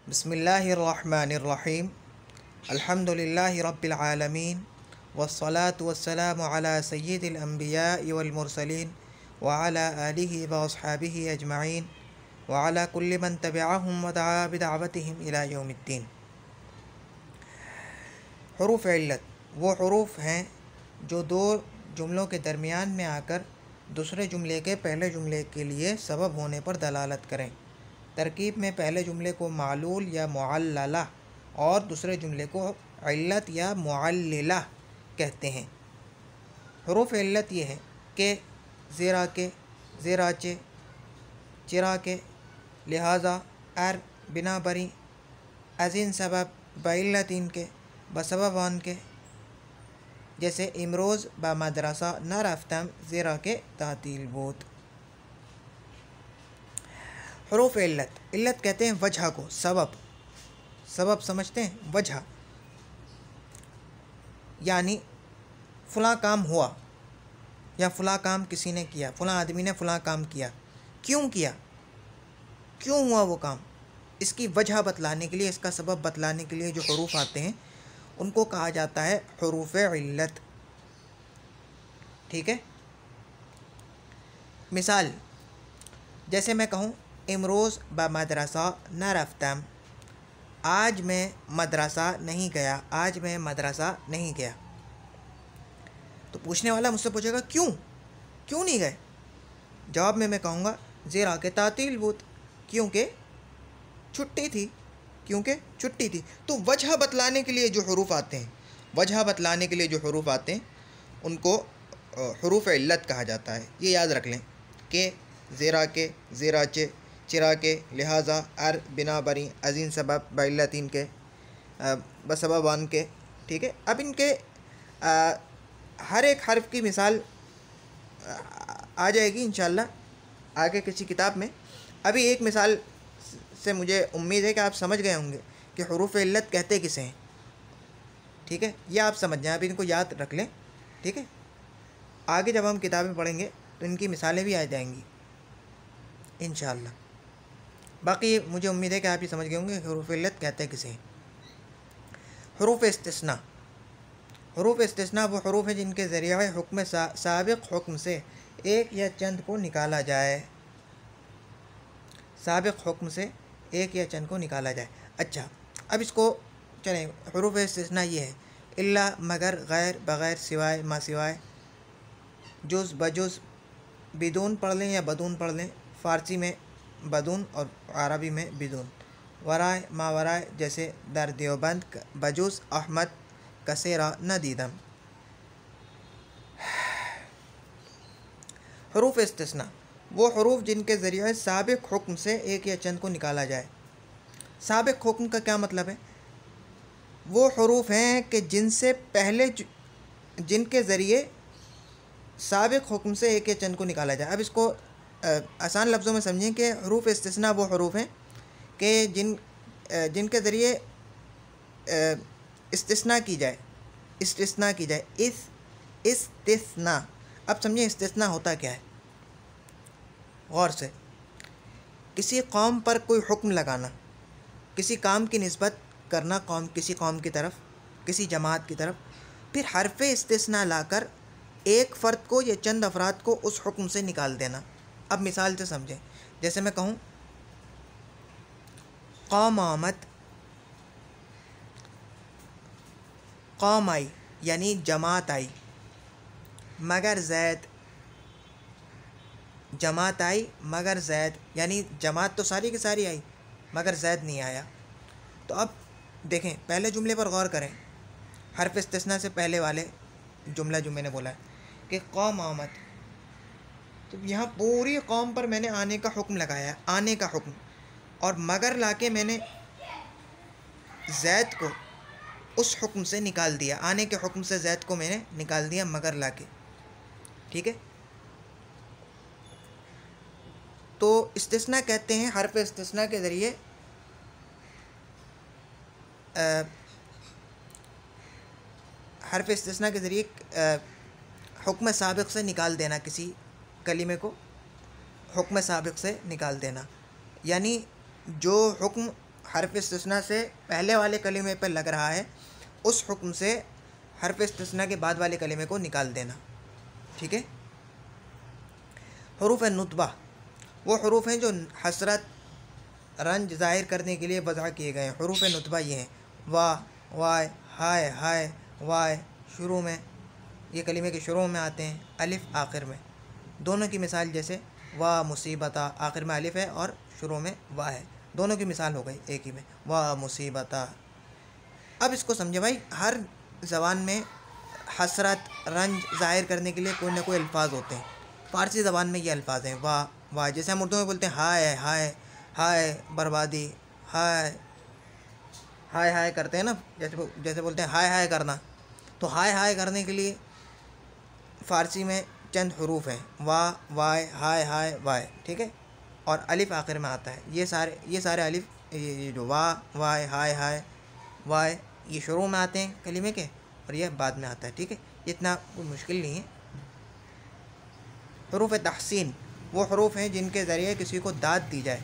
بسم اللہ الرحمن الرحیم الحمد للہ رب العالمین والصلاة والسلام علی سید الانبیاء والمرسلین وعلی آلہ واصحابہ اجمعین وعلی کل من تبعہم ودعا بدعوتہم الی یوم الدین۔ حروف علت وہ حروف ہیں جو دو جملوں کے درمیان میں آ کر دوسرے جملے کے پہلے جملے کے لیے سبب ہونے پر دلالت کریں۔ ترکیب میں پہلے جملے کو معلول یا معللہ اور دوسرے جملے کو علت یا معللہ کہتے ہیں۔ حروف علت یہ ہیں کہ زیرا کے، زیراچے، چرا کے، لہٰذا، ار، بنا بری، ازین سبب، بعلتین کے، بسبب آن کے، جیسے امروز با مدرسہ نہ رفتم زیرا کے تعطیل بود۔ حروف علت کہتے ہیں وجہ کو، سبب سمجھتے ہیں، وجہ یعنی فلاں کام ہوا یا فلاں کام کسی نے کیا، فلاں آدمی نے فلاں کام کیا، کیوں ہوا وہ کام، اس کی وجہ بتلانے کے لیے، اس کا سبب بتلانے کے لیے جو حروف آتے ہیں ان کو کہا جاتا ہے حروف علت۔ ٹھیک ہے، مثال جیسے میں کہوں امروز با مدرسہ نہ رفتم، آج میں مدرسہ نہیں گیا، آج میں مدرسہ نہیں گیا۔ تو پوچھنے والا مجھ سے پوچھے گا کیوں نہیں گئے؟ جواب میں کہوں گا زیرا کے تعطیل بود، کیونکہ چھٹی تھی۔ تو وجہ بتلانے کے لیے جو حروف آتے ہیں ان کو حروف علت کہا جاتا ہے۔ یہ یاد رکھ لیں کہ زیرا کے، زیراچے، چرا کے، لہٰذا، ار، بنا بری، ازین سبب، بعلتین کے، بسبب آن کے۔ ٹھیک ہے، اب ان کے ہر ایک حرف کی مثال آ جائے گی انشاءاللہ آگے کسی کتاب میں۔ ابھی ایک مثال سے مجھے امید ہے کہ آپ سمجھ گئے ہوں گے کہ حروف علت کہتے کسے ہیں۔ ٹھیک ہے، یہ آپ سمجھ جائیں، اب ان کو یاد رکھ لیں۔ ٹھیک ہے، آگے جب ہم کتابیں پڑھیں گے تو ان کی مثالیں بھی آ جائیں گی انشاءاللہ۔ باقی مجھے امید ہے کہ آپ یہ سمجھ گئے ہوں گے کہ حروف علت کہتے کسے ہیں۔ حروف استثناء وہ حروف ہیں جن کے ذریعے حکم سابق حکم سے ایک یا چند کو نکالا جائے۔ اچھا، اب اس کو چلیں، حروف استثناء یہ ہے الا، مگر، غیر، بغیر، سوائے، ما سوائے، جز، بجز، بدون پڑھ لیں یا بدون پڑھ لیں، فارسی میں بدون اور عربی میں بدون، ورائے، ما ورائے، جیسے در دیوبند بجز احمد کثیرہ نہ دیدم۔ حروف استثناء وہ حروف جن کے ذریعے سابق حکم سے ایک یا چند کو نکالا جائے۔ سابق حکم کا کیا مطلب ہے؟ وہ حروف ہیں کہ جن کے ذریعے سابق حکم سے ایک یا چند کو نکالا جائے۔ اب اس کو آسان لفظوں میں سمجھیں کہ حروف استثناء وہ حروف ہیں کہ جن کے ذریعے استثناء کی جائے۔ استثناء، اب سمجھیں استثناء ہوتا کیا ہے، غور سے۔ کسی قوم پر کوئی حکم لگانا، کسی کام کی نسبت کرنا کسی قوم کی طرف، کسی جماعت کی طرف، پھر حرف استثناء لا کر ایک فرد کو یا چند افراد کو اس حکم سے نکال دینا۔ اب مثال سے سمجھیں، جیسے میں کہوں قوم آمد، قوم آئی یعنی جماعت آئی، مگر زید، جماعت آئی مگر زید یعنی جماعت تو ساری کی ساری آئی مگر زید نہیں آیا۔ تو اب دیکھیں، پہلے جملے پر غور کریں، حرف استثناء سے پہلے والے جملہ جو میں نے بولا ہے کہ قوم آمد، تو یہاں پوری قوم پر میں نے آنے کا حکم لگایا ہے، آنے کا حکم، اور مگر لا کے میں نے زید کو اس حکم سے نکال دیا، آنے کے حکم سے زید کو میں نے نکال دیا مگر لا کے۔ ٹھیک ہے، تو استثناء کہتے ہیں حرف استثناء کے ذریعے حکم سابق سے نکال دینا، کسی کلمے کو حکم سابق سے نکال دینا، یعنی جو حکم حرف استثناء سے پہلے والے کلمے پر لگ رہا ہے اس حکم سے حرف استثناء کے بعد والے کلمے کو نکال دینا. ٹھیک ہے. حروف نطبہ وہ حروف ہیں جو حسرت رنج ظاہر کرنے کے لیے وضع کیے گئے ہیں. حروف نطبہ یہ ہیں وا، وائے، ہائے، ہائے، وائے شروع میں، یہ کلمے کے شروع میں آتے ہیں، الف آخر میں. دونوں کی مثال جیسے وا مصیبتا، آخر میں الف ہے اور شروع میں وا ہے. دونوں کی مثال ہو گئی ایک ہی میں، وا مصیبتا. اب اس کو سمجھے بھائی، ہر زبان میں حسرت رنج ظاہر کرنے کے لیے کوئی نہ کوئی الفاظ ہوتے ہیں. فارسی زبان میں یہ الفاظ ہیں وا، وا. جیسے ہم اردو میں بولتے ہیں ہائے، ہائے، ہائے بربادی، ہائے، ہائے ہائے کرتے ہیں نا، جیسے بولتے ہیں ہائے ہائے کرنا. تو ہائے ہائے کرنے کے لیے فارسی میں چند حروف ہیں وا، وائے، ہائے، ہائے، وائے. ٹھیک ہے. اور الف آخر میں آتا ہے. یہ سارے الف، یہ جو وا، وائے، ہائے، ہائے، وائے، یہ شروع میں آتے ہیں کلمے کے اور یہ بعد میں آتا ہے. ٹھیک ہے. اتنا کوئی مشکل نہیں ہے. حروف تحسین وہ حروف ہیں جن کے ذریعے کسی کو داد دی جائے،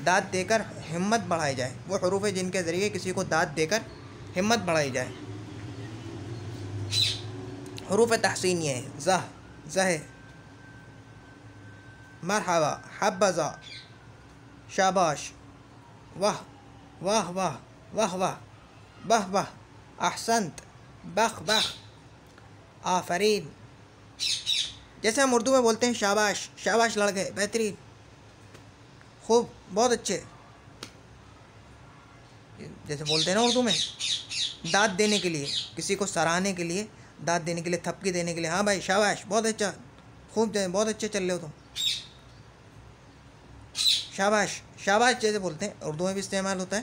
داد دے کر ہمت بڑھائی جائے. وہ حروف ہیں جن کے ذریعے کسی کو داد دے کر ہمت بڑھائی جائے. حروف تحسین یہ ہیں زہ، زہ، مرحبا، حبذا، شاباش، واہ، واہ واہ، واہ واہ، بہ بہ، احسنت، بخ بخ، آفرین. جیسے ہم اردو میں بولتے ہیں شاباش، شاباش لڑکے، بہترین، خوب، بہت اچھے. جیسے بولتے ہیں نا اردو میں داد دینے کے لیے، کسی کو سراہنے کے لیے، داد دینے کے لیے، تھپکی دینے کے لیے، ہاں بھائی شاباش، بہت اچھا، خوب، بہت اچھے چل رہے ہو تم. شاباش، شاباش جیسے بولتے ہیں اردو میں بھی استعمال ہوتا ہے.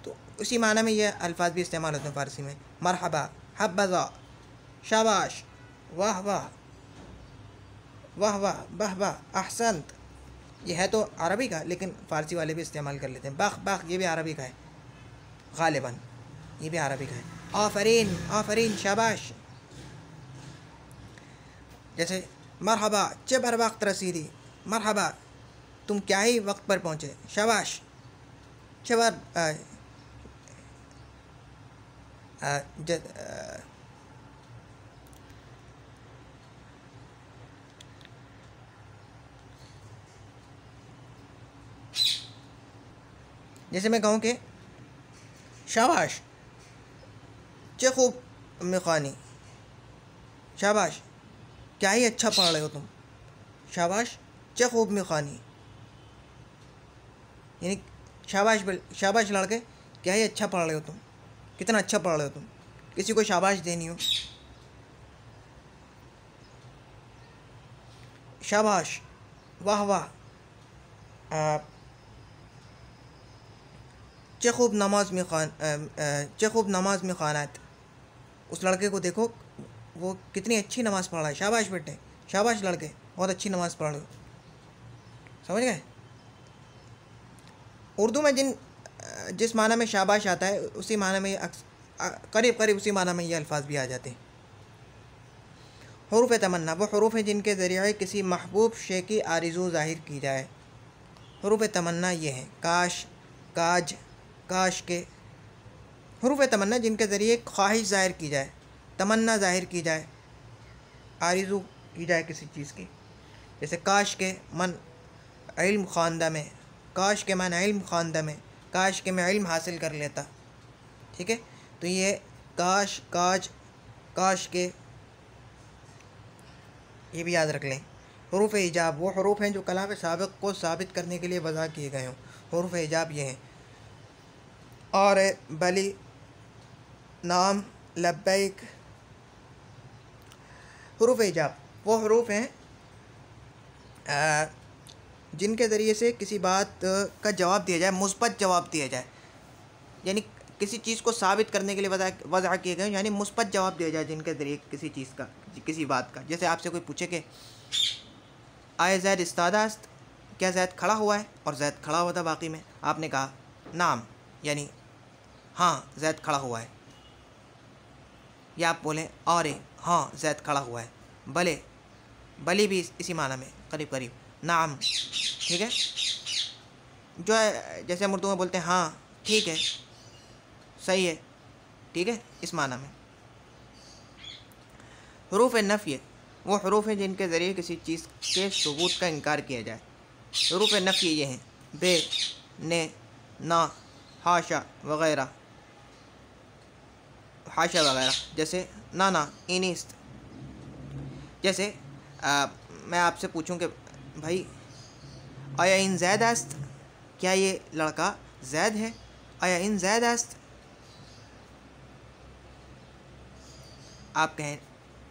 تو اسی معنی میں یہ الفاظ بھی استعمال ہوتے ہیں فارسی میں. مرحبا، حبذا، شاباش، واہ واہ، واہ واہ، بہ بہ، احسنت. یہ ہے تو عربی کا لیکن فارسی والے بھی استعمال کر لیتے ہیں. بخ بخ یہ بھی عربی کا ہے غالباً، یہ بھی عربی کا ہے. آفرین، آفرین، شاباش. جیسے مرحبا، چه بر وقت رسیدی، مرحبا تم کیا ہی وقت پر پہنچے، شاباش. چه بر جیسے میں کہوں کہ شاباش، چه خوب میخوانی، شاباش کیا ہی اچھا پڑھ رہے ہو تم، شاباش، چه خوب میخوانی. یعنی شاباش، شاباش لڑکے، کیا ہی اچھا پڑھ رہے ہو تم، کتنا اچھا پڑھ رہے ہو تم. کسی کو شاباش دینی ہو، شاباش، واہ واہ، چه خوب نماز چه خوب نماز میخواند. اس لڑکے کو دیکھو وہ کتنی اچھی نماز پڑھ رہا ہے، شاباش بیٹے، شاباش لڑکے، بہت اچھی نماز پڑھ رہے ہو. سمجھ گئے. اردو میں جس معنی میں شاباش آتا ہے اسی معنی میں قریب قریب اسی معنی میں یہ الفاظ بھی آ جاتے ہیں. حروف تمنا وہ حروف ہیں جن کے ذریعے کسی محبوب شے کی آرزو ظاہر کی جائے. حروف تمنا یہ ہیں کاش، کاج، کاش کے. حروف تمنا جن کے ذریعے خواہش ظاہر کی جائے، تمنا ظاہر کی جائے، آرزو کی جائے کسی چیز کی. جیسے کاش کے من علم خواندہ میں، کاش کے من علم خواندہ میں، کاش کے میں علم حاصل کر لیتا. ٹھیک ہے. تو یہ کاش، کاج، کاش کے، یہ بھی یاد رکھ لیں. حروف ایجاب وہ حروف ہیں جو کلام سابق کو ثابت کرنے کے لیے وضع کیے گئے ہوں. حروف ایجاب یہ ہیں اور بلی، نام، لبیک. حروف ایجاب وہ حروف ہیں جن کے ذریعے سے کسی بات کا جواب دیا جائے، مثبت جواب دیا جائے. یعنی کسی چیز کو ثابت کرنے کے لیے وضع کیے گئے، یعنی مثبت جواب دیا جائے جن کے ذریعے کسی چیز کا، کسی بات کا. جیسے آپ سے کوئی پوچھے کہ آئے زید استاد است، کیا زید کھڑا ہوا ہے؟ اور زید کھڑا ہوا تھا باقی میں، آپ نے کہا نام، یعنی ہاں زید کھڑا ہوا ہے. یا آپ بولیں اور ہاں زید کھڑا ہوا ہے. بلے، بلی بھی اسی معنی میں قریب قریب. نام. ٹھیک ہے. جو ہے جیسے ہم اردو میں بولتے ہیں ہاں ٹھیک ہے، صحیح ہے، ٹھیک ہے، اس معنی میں۔ حروف نفی وہ حروف ہیں جن کے ذریعے کسی چیز کے ثبوت کا انکار کیا جائے۔ حروف نفی یہ ہیں بے، نے، نا، حاشا وغیرہ، حاشا وغیرہ، جیسے نانا، اینیست۔ جیسے میں آپ سے پوچھوں کہ بھائی آیا ان زید است، کیا یہ لڑکا زید ہے؟ آیا ان زید است، آپ کہیں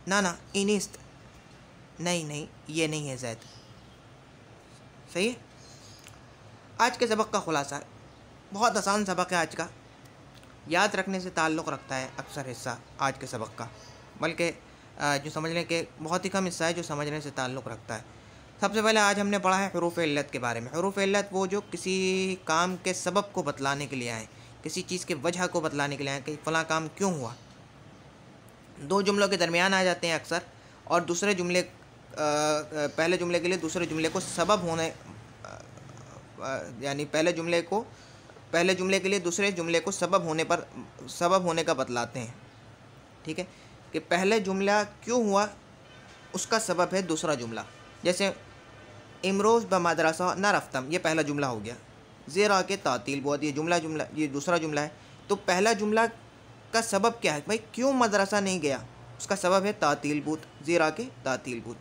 نانا اینیست، نہیں یہ نہیں ہے زید۔ صحیح ہے۔ آج کے سبق کا خلاصہ بہت آسان سبق ہے آج کا، یاد رکھنے سے تعلق رکھتا ہے اکثر حصہ آج کے سبق کا، بلکہ جو سمجھنے کے بہت ہی کم حصہ ہے جو سمجھنے سے تعلق رکھتا ہے۔ سب سے پہلے آج ہم نے پڑھا ہے حروف علت کے بارے میں۔ حروف علت وہ جو کسی کام کے سبب کو بتلانے کے لیے آئیں، کسی چیز کے وجہ کو بتلانے کے لیے آئیں کہ فلاں کام کیوں ہوا۔ دو جملوں کے درمیان آ جاتے ہیں اکثر، اور دوسرے جملے پہلے جملے کے لیے دوسرے جملے کو سبب ہونے، یعنی پہلے جملے کے لیے دوسرے جملے کو سبب ہونے کا بتلاتے ہیں، ٹھیک ہے، کہ پہلے جملہ کیوں ہوا اس کا سبب ہے دوسرا جملہ۔ جیسے امروز بمدرسہ نہ رفتم، یہ پہلا جملہ ہو گیا، زیرا کے تعطیل بود، یہ دوسرا جملہ ہے۔ تو پہلا جملہ کا سبب کیا ہے؟ بھائی کیوں مدرسہ نہیں گیا؟ اس کا سبب ہے تعطیل بود، زیرا کے تعطیل بود،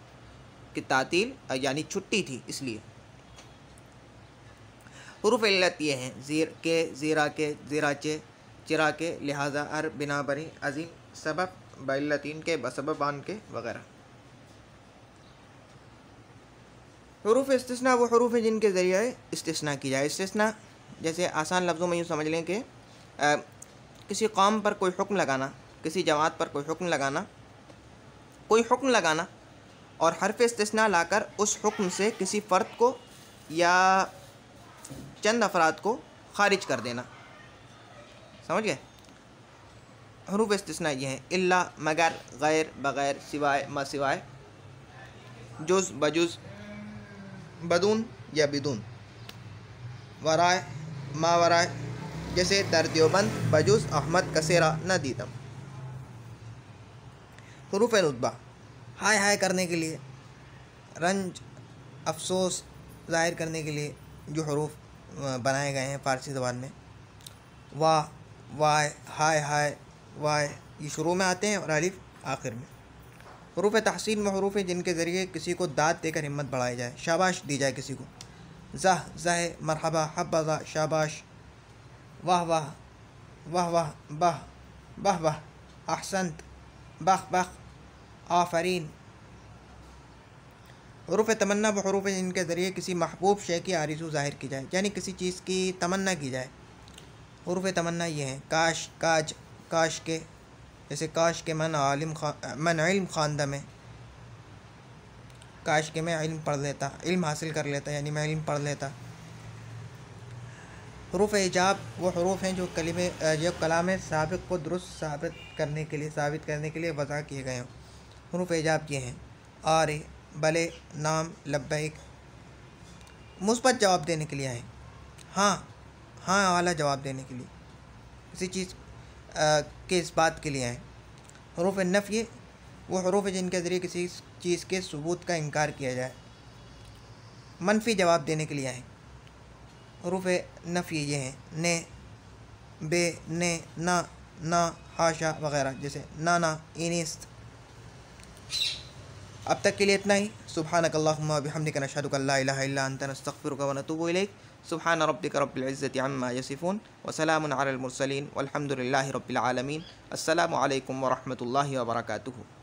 کہ تعطیل یعنی چھٹی تھی اس لیے۔ حروف علت یہ ہیں زیر کے، زیرا کے، زیراچے، چرا کے، لہذا، ار، بنا بری، عظیم، سبب، بعلتین کے، بسبب آن کے، وغیرہ۔ حروف استثناء وہ حروف ہیں جن کے ذریعے استثناء کی جائے۔ استثناء جیسے آسان لفظوں میں یوں سمجھ لیں کہ کسی قوم پر کوئی حکم لگانا، کسی جماعت پر کوئی حکم لگانا اور حرف استثناء لا کر اس حکم سے کسی فرد کو یا چند افراد کو خارج کر دینا۔ سمجھ گئے؟ حروف استثناء یہ ہیں الا، مگر، غیر، بغیر، سوائے، ما سوائے، جز، بجز، بدون یا بدون، ورائے، ما ورائے، جیسے در دیوبند بجز احمد کثیرہ نہ دیدم۔ حروف ندبہ ہائے ہائے کرنے کے لیے، رنج، افسوس ظاہر کرنے کے لیے جو حروف بنائے گئے ہیں فارسی زبان میں، واہ، وائے، ہائے ہائے، وائے، یہ شروع میں آتے ہیں اور الف آخر میں۔ حروف تحسین وہ حروف ہیں جن کے ذریعے کسی کو داد دے کر ہمت بڑھائی جائے، شاباش دی جائے کسی کو۔ زہ، زہ، مرحبا، حبذا، شاباش، واہ واہ، واہ واہ، بہ، بہ بہ، احسنت، بخ بخ، آفرین۔ حروف تمنا وہ حروف ہیں جن کے ذریعے کسی محبوب شے کی آرزو ظاہر کی جائے، یعنی کسی چیز کی تمنا کی جائے۔ حروف تمنا یہ ہیں کاش، کاج، کاش کے، جیسے کاش کے من علم خواندہ میں، کاش کے میں علم پڑھ لیتا، علم حاصل کر لیتا، یعنی میں علم پڑھ لیتا۔ حروف ایجاب وہ حروف ہیں جو کلام سابق کو درست ثابت کرنے کے لیے وضع کیے گئے ہوں۔ حروف ایجاب یہ ہیں آرے، بلے، نام، لبیک، مثبت جواب دینے کے لیے آئیں، ہاں والا جواب دینے کے لیے، کسی چیز کے اس بات کے لیے آئیں۔ حروف نفی وہ حروف ہیں جن کے ذریعے کسی چیز کے ثبوت کا انکار کیا جائے، منفی جواب دینے کے لیے آئیں۔ حروف نفی یہ ہیں نے، بے، نے، نہ، حاشا وغیرہ، جیسے نانا، اینیست۔ اب تک کے لیے اتنا ہی۔ سبحانک اللہم و بحمدک، نشہد ان لا الہ الا انت، نستغفرک و نتوب الیک۔ سبحان ربک رب العزۃ عما یصفون وسلام علی المرسلین والحمد للہ رب العالمین۔ السلام علیکم ورحمۃ اللہ وبرکاتہ۔